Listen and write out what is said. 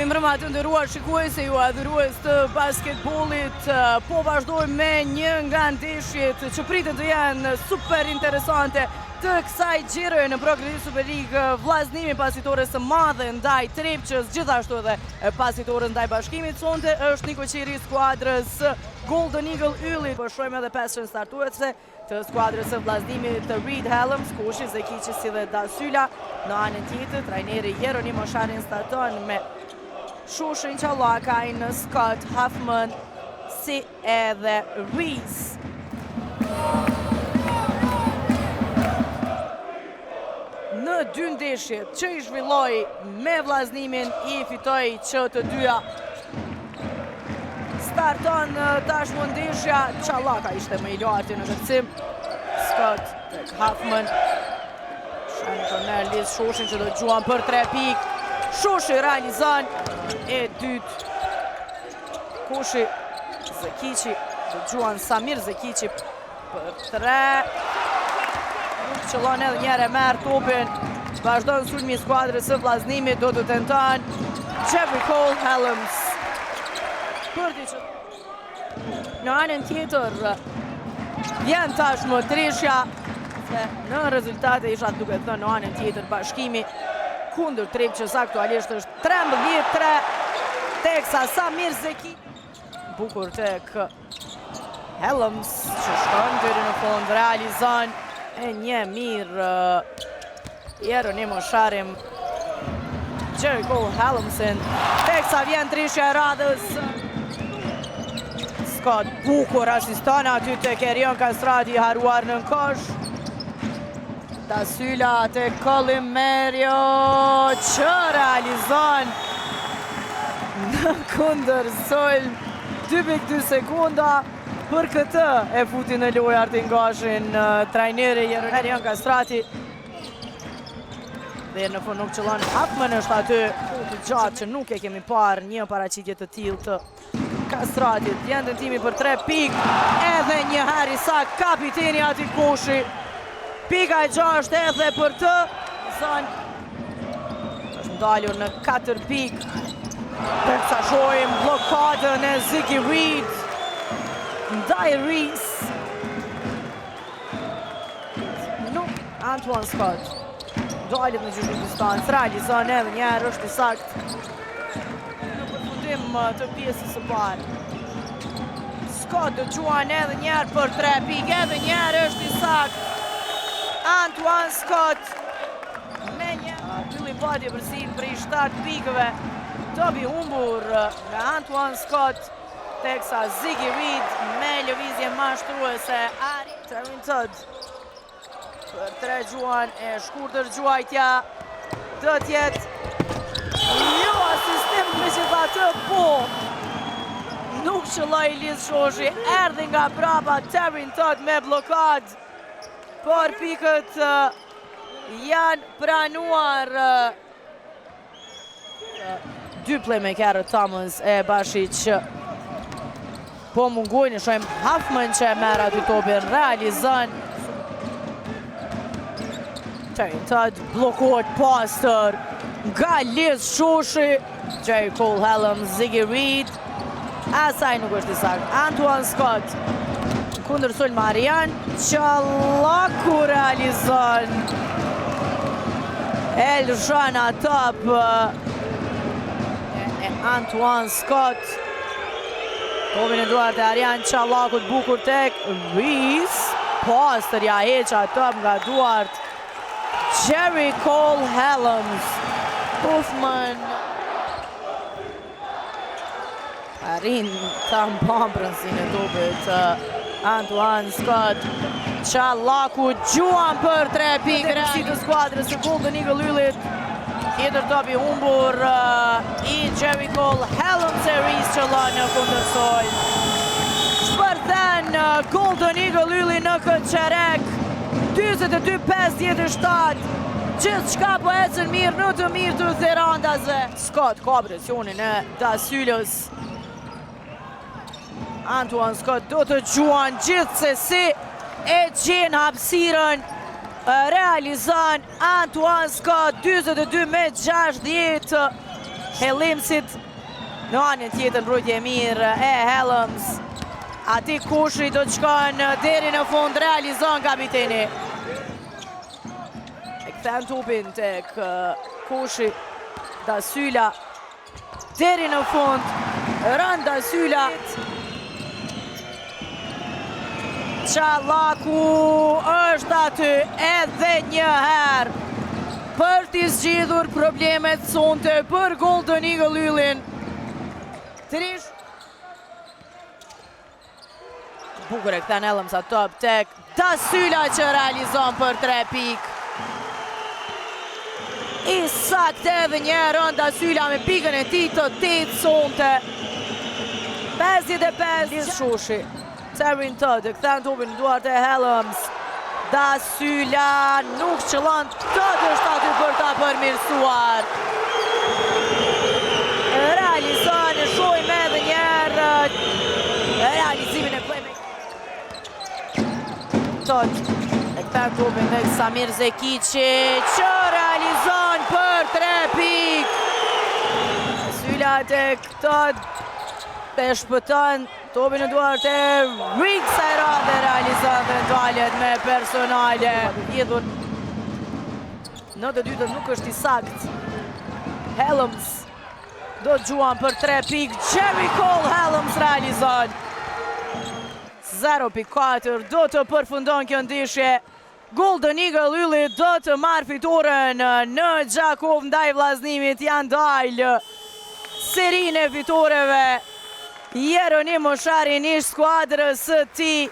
Mi mbrëma të ndëruar shikuese, ju adhurues të basketbollit, po vazhdojmë me një nga ndeshjet që pritet të jenë super interesante të kësaj gjire në Progresi Super League. Vllaznimi pasitores së madhe ndaj Trepçës, gjithashtu edhe pasitores ndaj Bashkimit. Sonte është një koqiri skuadrës Golden Eagle Ylli. Po shohim edhe 5 startuese të skuadrës së vllaznimit të Reed Helms, Kushi, Zekiqi si dhe Dasyla. Në anën tjetër, trajneri Jeronimo Sharin starton me Shushin Qallakaj, në Scott Huffman si edhe Reese. Në dy ndeshjet që i zhvilloi me vllaznimin, i fitoi që të dyja. Starton tashmë ndeshja, Qallaka ishte më i lartë në kërcim. Scott tek Huffman. Shani Cornelis, Shushin që do gjuan për 3 pikë. Shushi realizon e dytë. Kushi, Zekiqi, do gjuan Samir Zekiqi për 3. Nuk qëllon edhe njëre merë topin. Vazhdojnë sulmi skuadrës së vllaznimit, do të tenton Jeffrey Cole Helms. Përdi që në anën tjetër vjen tashmë treshja, se në rezultate isha duke thënë në anën tjetër Bashkimi kundër Trepçës aktualisht është 13-3, teksa Samir Zeki. Bukur tek Helms që shkon deri në fund, realizon e një mirë Jeronimo Sharim Jericho Helmsin. Teksa vjen treshja e radhës. Scott bukur asiston aty tek Erion Kastrati, haruar në kosh. Dasyla tek Colin Merio që realizon në kundër sulm 2.2 sekunda. Për këtë e futi në lojë Artingashin trajneri Erion Kastrati. Dhe në fund nuk qëllon Huffman është aty të gjatë që nuk e kemi parë një paraqitje të tillë të Kastratit. Vjen tentimi për 3 pikë, edhe një herë i sakt kapiteni aty Kushi. Pika e 6 edhe për të zonë. Është ndalur në 4 pikë. Teksa shohim blokadën e Ziggy Reed ndaj Reese. Nuk Antoine Scott dalit në gjysmë distancë, realizon edhe njerë, është i sakt në përfundim të pjesës së parë. Scott do gjuan edhe njerë për 3 pikë, edhe njerë është i sakt. Antoine Scott me një pylli badje përsin për i 7 pikëve. Dobi humbur nga Antoine Scott, teksa Ziggy Reed me lëvizje mashtruese. Ari Termin Todd për 3 gjuan e shkurtër gjuajtja do tjetë jo asistim me që tha të po. Nuk qëlloj Liz Shoshi, erdhi nga brapa Termin Todd me blokad. Por pikët janë pranuar 2 playmakerët Thomas e Bashic po mungojnë. Shohim Huffman që e merr aty topin, realizon. Termin Todd blokohet pastër nga Liz Shoshi. Jericho Cole Helms, Ziggy Reed, asaj nuk është i sakt. Antoine Scott kundër sulm Marian Qallaku realizon. Elshana top e Antoine Scott. Topin e duart e Arian Qallakut, bukur tek Reese. Pastër ja heqa top nga duart Jericho Cole Helms. Huffman arrin ta mbambrën si në topit Antoine Scott. Qallaku gjuan për 3 pikë. Rësi të skuadrës të Golden Eagle Yllit. Tjetër topi humbur i Jericho Cole Helms e Reese qëllon në kundërsoj. Shpërthen Golden Eagle Ylli në këtë qerek. 22-57. Gjithë shka po ecën mirë në të mirë të therandazve. Scott ka presionin e Dasylës. Antoine Scott do të gjuan gjithë se si e gjenë hapësirën. Realizon Antoine Scott 22-60. Hellimsit. Në anën tjetër mbrojtje e mirë e Helms. Ati Kushi do të shkon deri në fund, realizon kapiteni. E kthen tupin tek Kushi. Dasyla deri në fund. Rën Dasyla. Çallaku është aty edhe një herë për t'i zgjidhur problemet sonte për Golden Eagle Yllin. Trish bukur e kthen Helms atë top tek Dasyla që realizon për 3 pikë. I saktë edhe një herë Dasyla me pikën e tij të 8 sonte. 55 Shushi. Serin Todd e kthen topin në duart e Helms. Dasyla nuk qëllon, Todd është aty për ta përmirësuar. Realizon, shojmë edhe njerë realizimin e playmaker. Todd e kthen topin tek Samir Zekici që realizon për 3 pikë. Dasyla tek Todd e shpëton topin në duart e Riggs dhe realizon eventualet me personale. Jedhur në të dytën nuk është i sakt. Helms do të gjuan për 3 pikë. Jerry Cole Helms realizon. 0.4 do të përfundon kjo ndeshje. Golden Eagle Ylli do të marrë fitoren në Gjakov ndaj vllaznimit. Janë dalë serinë e fitoreve. Jeronim Moshari nish skuadrës së tij.